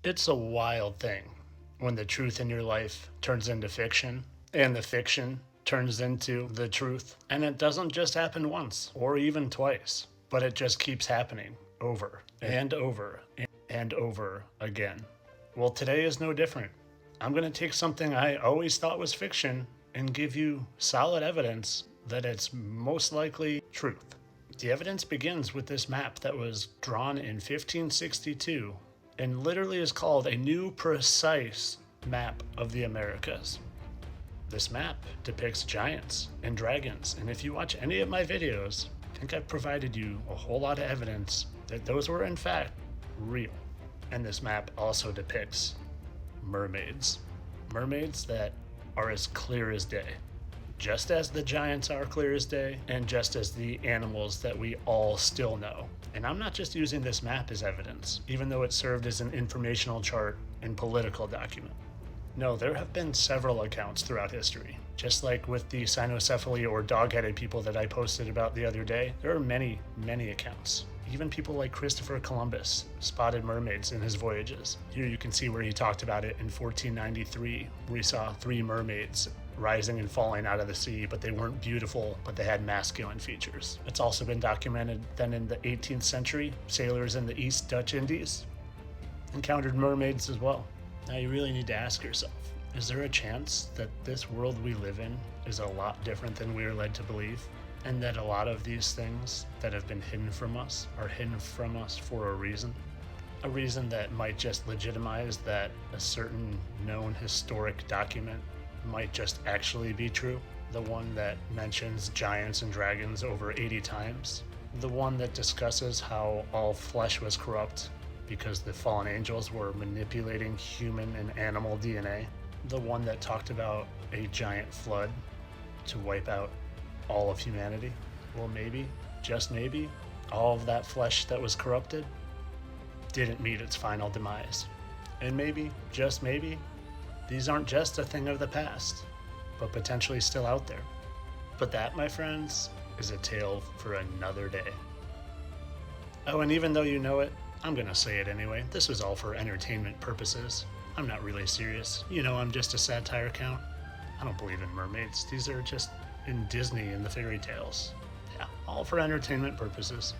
It's a wild thing when the truth in your life turns into fiction and the fiction turns into the truth. And it doesn't just happen once or even twice, but it just keeps happening over and over and over again. Well, today is no different. I'm going to take something I always thought was fiction and give you solid evidence that it's most likely truth. The evidence begins with this map that was drawn in 1562 and literally is called a new precise map of the Americas. This map depicts giants and dragons, and if you watch any of my videos, I think I've provided you a whole lot of evidence that those were in fact real. And this map also depicts mermaids. Mermaids that are as clear as day, just as the giants are clear as day, and just as the animals that we all still know. And I'm not just using this map as evidence, even though it served as an informational chart and political document. No, there have been several accounts throughout history. Just like with the cynocephaly or dog-headed people that I posted about the other day, there are many, many accounts. Even people like Christopher Columbus spotted mermaids in his voyages. Here you can see where he talked about it in 1493, where he saw 3 mermaids rising and falling out of the sea, but they weren't beautiful, but they had masculine features. It's also been documented that in the 18th century, sailors in the East Dutch Indies encountered mermaids as well. Now you really need to ask yourself, is there a chance that this world we live in is a lot different than we are led to believe? And that a lot of these things that have been hidden from us are hidden from us for a reason? A reason that might just legitimize that a certain known historic document might just actually be true. The one that mentions giants and dragons over 80 times. The one that discusses how all flesh was corrupt because the fallen angels were manipulating human and animal DNA. The one that talked about a giant flood to wipe out all of humanity. Well, maybe, just maybe, all of that flesh that was corrupted didn't meet its final demise. And maybe, just maybe, these aren't just a thing of the past, but potentially still out there. But that, my friends, is a tale for another day. Oh, and even though you know it, I'm gonna say it anyway. This was all for entertainment purposes. I'm not really serious. You know, I'm just a satire account. I don't believe in mermaids. These are just in Disney and the fairy tales. Yeah, all for entertainment purposes.